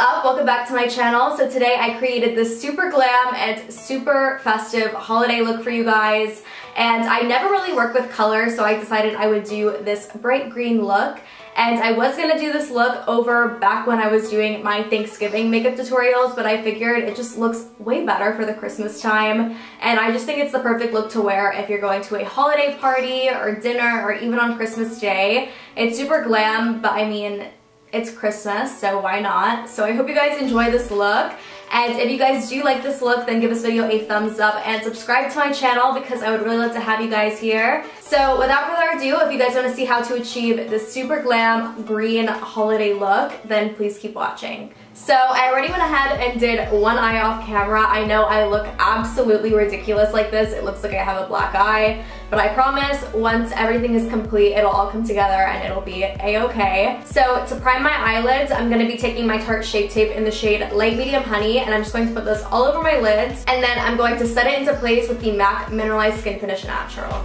up? Welcome back to my channel. So today I created this super glam and super festive holiday look for you guys. And I never really work with color, so I decided I would do this bright green look. And I was gonna do this look over back when I was doing my Thanksgiving makeup tutorials, but I figured it just looks way better for the Christmas time. And I just think it's the perfect look to wear if you're going to a holiday party or dinner or even on Christmas Day. It's super glam, but I mean, it's Christmas, so why not? So I hope you guys enjoy this look. And if you guys do like this look, then give this video a thumbs up and subscribe to my channel because I would really love to have you guys here. So without further ado, if you guys want to see how to achieve this super glam green holiday look, then please keep watching. So I already went ahead and did one eye off camera. I know I look absolutely ridiculous like this. It looks like I have a black eye, but I promise once everything is complete, it'll all come together and it'll be a-okay. So to prime my eyelids, I'm going to be taking my Tarte Shape Tape in the shade Light Medium Honey, and I'm just going to put this all over my lids, and then I'm going to set it into place with the MAC Mineralized Skin Finish Natural.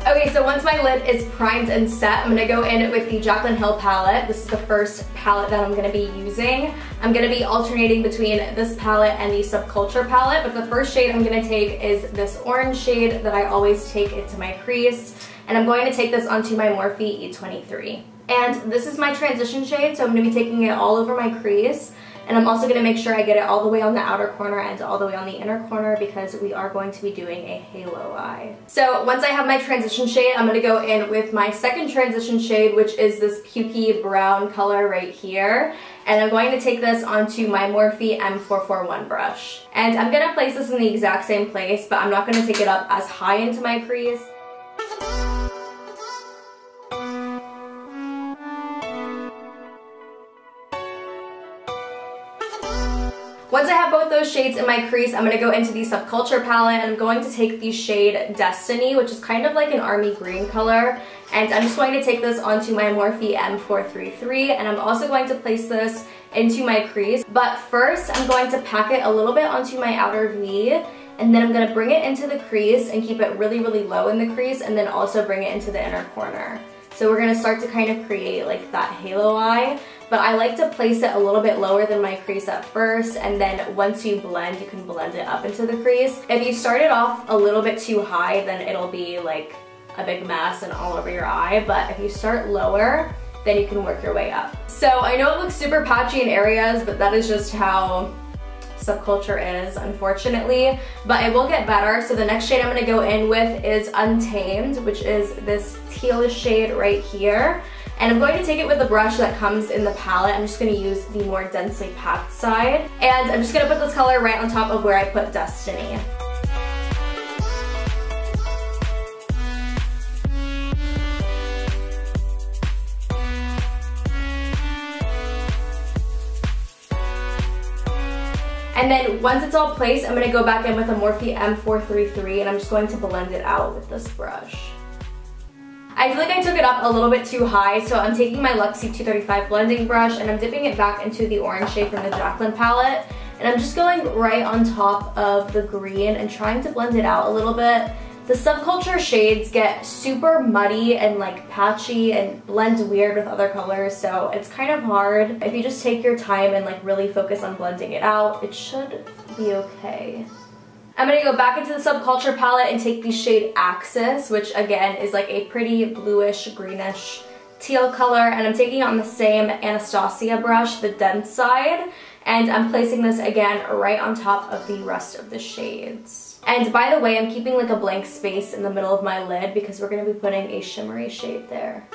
Okay, so once my lid is primed and set, I'm going to go in with the JACLYN Hill palette. This is the first palette that I'm going to be using. I'm going to be alternating between this palette and the Subculture palette, but the first shade I'm going to take is this orange shade that I always take into my crease, and I'm going to take this onto my Morphe E23. And this is my transition shade, so I'm going to be taking it all over my crease. And I'm also going to make sure I get it all the way on the outer corner and all the way on the inner corner because we are going to be doing a halo eye. So once I have my transition shade, I'm going to go in with my second transition shade, which is this pukey brown color right here. And I'm going to take this onto my Morphe M441 brush. And I'm going to place this in the exact same place, but I'm not going to take it up as high into my crease. Once I have both those shades in my crease, I'm going to go into the Subculture palette, and I'm going to take the shade Destiny, which is kind of like an army green color, and I'm just going to take this onto my Morphe M433, and I'm also going to place this into my crease. But first, I'm going to pack it a little bit onto my outer V, and then I'm going to bring it into the crease and keep it really, really low in the crease, and then also bring it into the inner corner. So we're going to start to kind of create like that halo eye, but I like to place it a little bit lower than my crease at first, and then once you blend, you can blend it up into the crease. If you start it off a little bit too high, then it'll be like a big mess and all over your eye, but if you start lower, then you can work your way up. So I know it looks super patchy in areas, but that is just how Subculture is, unfortunately, but it will get better. So the next shade I'm going to go in with is Untamed, which is this tealish shade right here, and I'm going to take it with the brush that comes in the palette. I'm just going to use the more densely packed side, and I'm just going to put this color right on top of where I put Destiny. And then once it's all placed, I'm going to go back in with a Morphe M433, and I'm just going to blend it out with this brush. I feel like I took it up a little bit too high, so I'm taking my Luxie 235 blending brush and I'm dipping it back into the orange shade from the JACLYN palette. And I'm just going right on top of the green and trying to blend it out a little bit. The Subculture shades get super muddy and like patchy and blend weird with other colors, so it's kind of hard. If you just take your time and like really focus on blending it out, it should be okay. I'm going to go back into the Subculture palette and take the shade Axis, which again is like a pretty bluish, greenish teal color, and I'm taking it on the same Anastasia brush, the dense side, and I'm placing this again right on top of the rest of the shades. And by the way, I'm keeping like a blank space in the middle of my lid because we're going to be putting a shimmery shade there.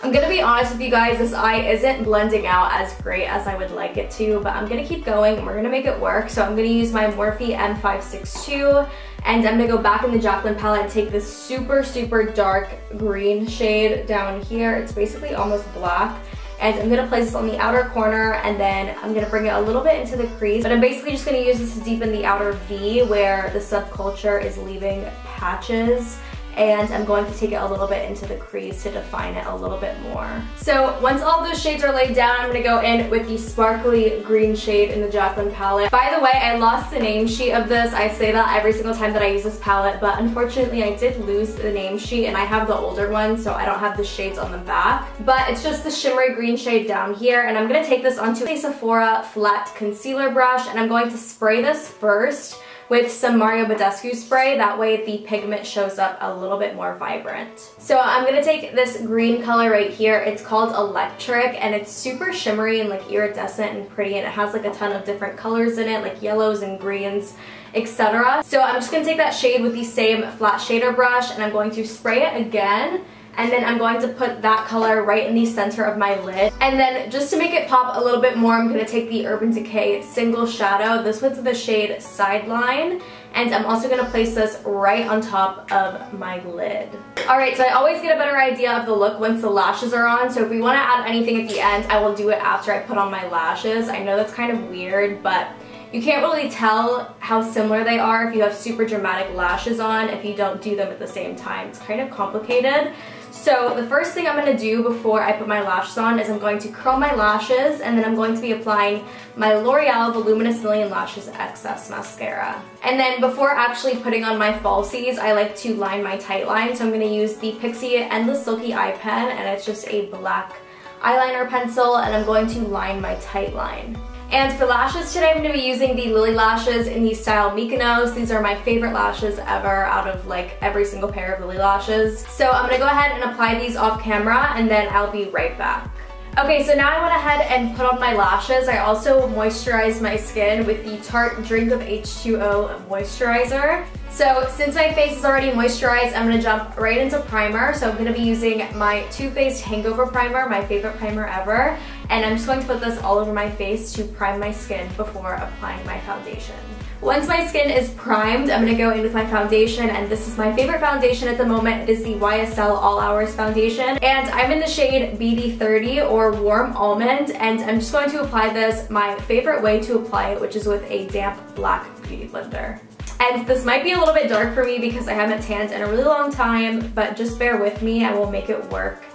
I'm gonna be honest with you guys, this eye isn't blending out as great as I would like it to, but I'm gonna keep going and we're gonna make it work. So I'm gonna use my Morphe M562, and I'm gonna go back in the JACLYN palette and take this super, super dark green shade down here. It's basically almost black. and I'm going to place this on the outer corner, and then I'm going to bring it a little bit into the crease. But I'm basically just going to use this to deepen the outer V where the Subculture is leaving patches. And I'm going to take it a little bit into the crease to define it a little bit more. So once all those shades are laid down, I'm going to go in with the sparkly green shade in the JACLYN palette. By the way, I lost the name sheet of this. I say that every single time that I use this palette, but unfortunately I did lose the name sheet, and I have the older one, so I don't have the shades on the back. But it's just the shimmery green shade down here, and I'm going to take this onto a Sephora flat concealer brush, and I'm going to spray this first with some Mario Badescu spray. That way the pigment shows up a little bit more vibrant. So I'm gonna take this green color right here. It's called Electric, and it's super shimmery and like iridescent and pretty, and it has like a ton of different colors in it, like yellows and greens, etc. So I'm just gonna take that shade with the same flat shader brush, and I'm going to spray it again. And then I'm going to put that color right in the center of my lid. And then just to make it pop a little bit more, I'm going to take the Urban Decay Single Shadow. This one's the shade Sideline. And I'm also going to place this right on top of my lid. Alright, so I always get a better idea of the look once the lashes are on. So if we want to add anything at the end, I will do it after I put on my lashes. I know that's kind of weird, but you can't really tell how similar they are if you have super dramatic lashes on if you don't do them at the same time. It's kind of complicated. So the first thing I'm going to do before I put my lashes on is I'm going to curl my lashes, and then I'm going to be applying my L'Oreal Voluminous Million Lashes Excess Mascara. And then before actually putting on my falsies, I like to line my tight line. So I'm going to use the Pixi Endless Silky Eye Pen, and it's just a black eyeliner pencil, and I'm going to line my tight line. And for lashes today, I'm going to be using the Lilly Lashes in the style Mykonos. These are my favorite lashes ever out of like every single pair of Lilly Lashes. So I'm going to go ahead and apply these off camera, and then I'll be right back. Okay, so now I went ahead and put on my lashes. I also moisturized my skin with the Tarte Drink of H2O moisturizer. So since my face is already moisturized, I'm going to jump right into primer. So I'm going to be using my Too Faced Hangover Primer, my favorite primer ever. And I'm just going to put this all over my face to prime my skin before applying my foundation. Once my skin is primed, I'm going to go in with my foundation, and this is my favorite foundation at the moment. It is the YSL All Hours Foundation, and I'm in the shade BD30 or Warm Almond, and I'm just going to apply this my favorite way to apply it, which is with a damp black beauty blender. And this might be a little bit dark for me because I haven't tanned in a really long time, but just bear with me, I will make it work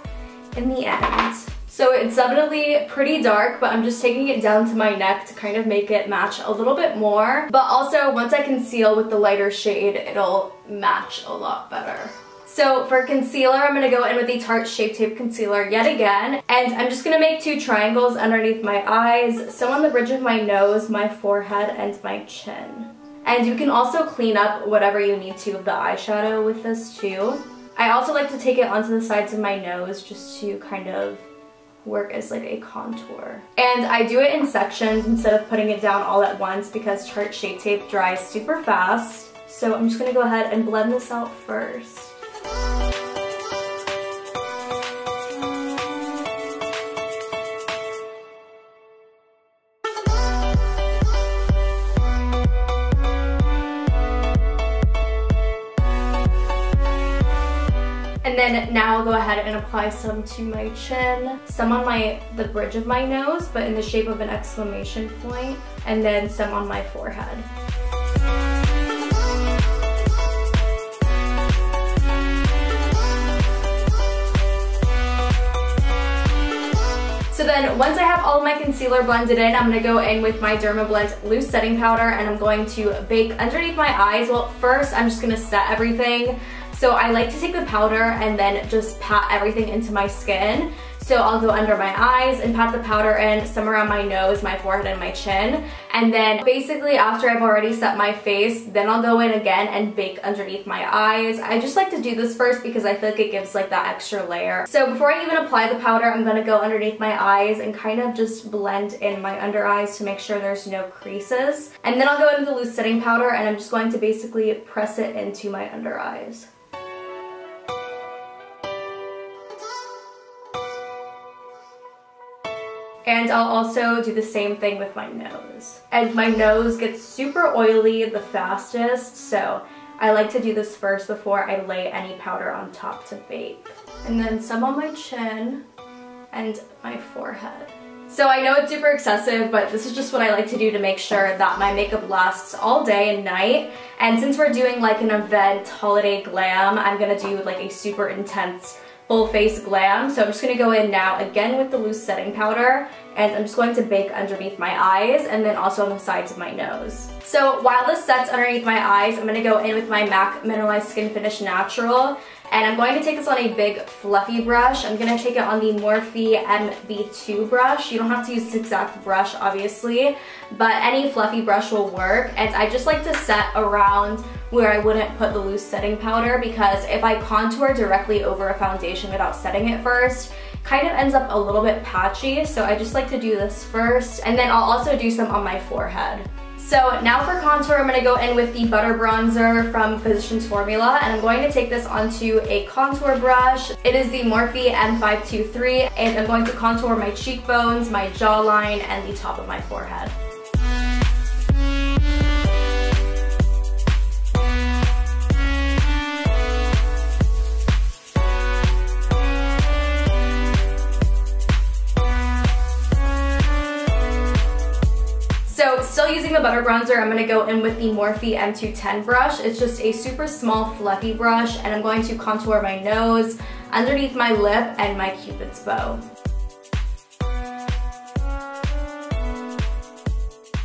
in the end. So it's definitely pretty dark, but I'm just taking it down to my neck to kind of make it match a little bit more. But also, once I conceal with the lighter shade, it'll match a lot better. So for concealer, I'm going to go in with the Tarte Shape Tape Concealer yet again. And I'm just going to make 2 triangles underneath my eyes, some on the bridge of my nose, my forehead, and my chin. And you can also clean up whatever you need to of the eyeshadow with this too. I also like to take it onto the sides of my nose just to kind of work as like a contour. And I do it in sections instead of putting it down all at once because Tarte Shape Tape dries super fast. So I'm just going to go ahead and blend this out first. And then now I'll go ahead and apply some to my chin, some on the bridge of my nose, but in the shape of an exclamation point, and then some on my forehead. So then once I have all of my concealer blended in, I'm going to go in with my Dermablend Loose Setting Powder, and I'm going to bake underneath my eyes. Well, first I'm just going to set everything. So I like to take the powder and then just pat everything into my skin. So I'll go under my eyes and pat the powder in, some around my nose, my forehead, and my chin. And then basically after I've already set my face, then I'll go in again and bake underneath my eyes. I just like to do this first because I feel like it gives like that extra layer. So before I even apply the powder, I'm going to go underneath my eyes and kind of just blend in my under eyes to make sure there's no creases. And then I'll go into the loose setting powder, and I'm just going to basically press it into my under eyes. And I'll also do the same thing with my nose. And my nose gets super oily the fastest, so I like to do this first before I lay any powder on top to bake. And then some on my chin, and my forehead. So I know it's super excessive, but this is just what I like to do to make sure that my makeup lasts all day and night. And since we're doing like an event holiday glam, I'm gonna do like a super intense full face glam. So I'm just gonna go in now again with the loose setting powder, and I'm just going to bake underneath my eyes and then also on the sides of my nose. So while this sets underneath my eyes, I'm gonna go in with my MAC Mineralized Skin Finish Natural, and I'm going to take this on a big fluffy brush. I'm going to take it on the Morphe MB4 brush. You don't have to use this exact brush, obviously, but any fluffy brush will work. And I just like to set around where I wouldn't put the loose setting powder, because if I contour directly over a foundation without setting it first, it kind of ends up a little bit patchy. So I just like to do this first, and then I'll also do some on my forehead. So now for contour, I'm going to go in with the Butter Bronzer from Physicians Formula, and I'm going to take this onto a contour brush. It is the Morphe M523, and I'm going to contour my cheekbones, my jawline, and the top of my forehead. So still using the Butter Bronzer, I'm going to go in with the Morphe M210 brush. It's just a super small fluffy brush, and I'm going to contour my nose, underneath my lip, and my Cupid's bow.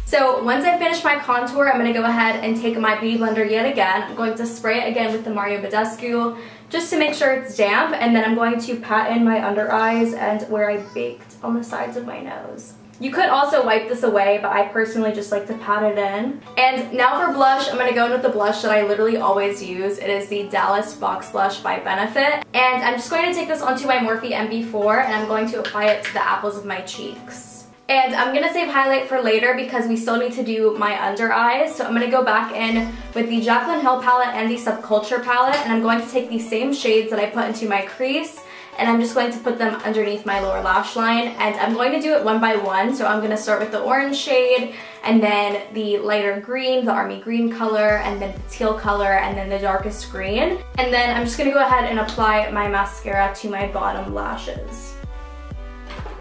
So once I finish my contour, I'm going to go ahead and take my Beauty Blender yet again. I'm going to spray it again with the Mario Badescu just to make sure it's damp, and then I'm going to pat in my under eyes and where I baked on the sides of my nose. You could also wipe this away, but I personally just like to pat it in. And now for blush, I'm going to go in with the blush that I literally always use. It is the Dallas Box Blush by Benefit. And I'm just going to take this onto my Morphe MB4, and I'm going to apply it to the apples of my cheeks. And I'm going to save highlight for later because we still need to do my under eyes. So I'm going to go back in with the JACLYN Hill palette and the Subculture palette, and I'm going to take these same shades that I put into my crease, and I'm just going to put them underneath my lower lash line, and I'm going to do it one by one. So I'm going to start with the orange shade, and then the lighter green, the army green color, and then the teal color, and then the darkest green. And then I'm just going to go ahead and apply my mascara to my bottom lashes.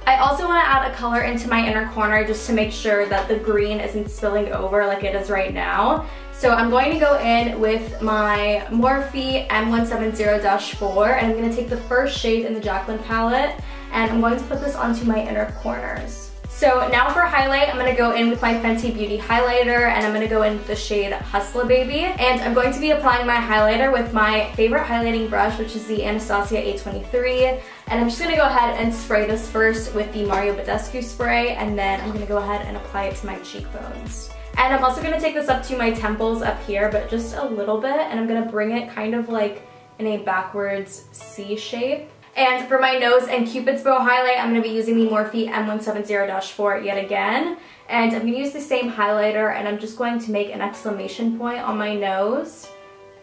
I also want to add a color into my inner corner just to make sure that the green isn't spilling over like it is right now. So I'm going to go in with my Morphe M170-4, and I'm going to take the first shade in the JACLYN palette, and I'm going to put this onto my inner corners. So now for highlight, I'm going to go in with my Fenty Beauty highlighter, and I'm going to go in with the shade Huslta Baby. And I'm going to be applying my highlighter with my favorite highlighting brush, which is the Anastasia A23. And I'm just going to go ahead and spray this first with the Mario Badescu spray, and then I'm going to go ahead and apply it to my cheekbones. And I'm also going to take this up to my temples up here, but just a little bit, and I'm going to bring it kind of like in a backwards C shape. And for my nose and Cupid's bow highlight, I'm going to be using the Morphe M170-4 yet again. And I'm going to use the same highlighter, and I'm just going to make an exclamation point on my nose.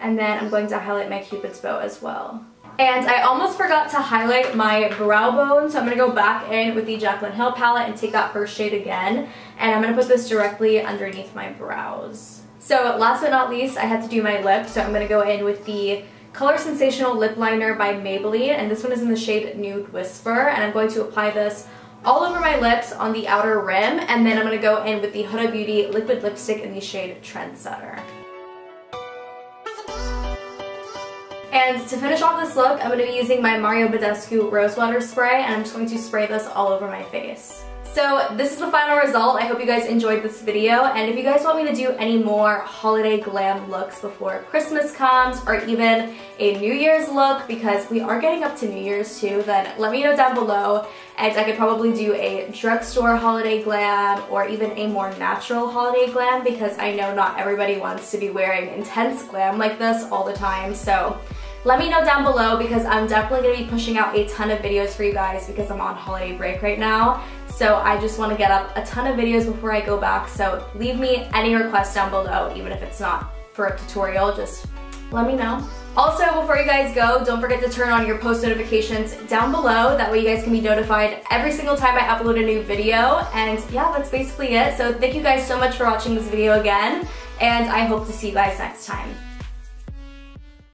And then I'm going to highlight my Cupid's bow as well. And I almost forgot to highlight my brow bone, so I'm going to go back in with the JACLYN Hill palette and take that first shade again. And I'm going to put this directly underneath my brows. So last but not least, I had to do my lips, so I'm going to go in with the Color Sensational Lip Liner by Maybelline, and this one is in the shade Nude Whisper, and I'm going to apply this all over my lips on the outer rim, and then I'm going to go in with the Huda Beauty Liquid Lipstick in the shade Trendsetter. And to finish off this look, I'm going to be using my Mario Badescu Rose Water Spray, and I'm just going to spray this all over my face. So this is the final result. I hope you guys enjoyed this video, and if you guys want me to do any more holiday glam looks before Christmas comes, or even a New Year's look, because we are getting up to New Year's too, then let me know down below, and I could probably do a drugstore holiday glam or even a more natural holiday glam, because I know not everybody wants to be wearing intense glam like this all the time. So let me know down below, because I'm definitely going to be pushing out a ton of videos for you guys because I'm on holiday break right now. So I just want to get up a ton of videos before I go back. So leave me any requests down below, even if it's not for a tutorial, just let me know. Also, before you guys go, don't forget to turn on your post notifications down below. That way you guys can be notified every single time I upload a new video. And yeah, that's basically it. So thank you guys so much for watching this video again, and I hope to see you guys next time.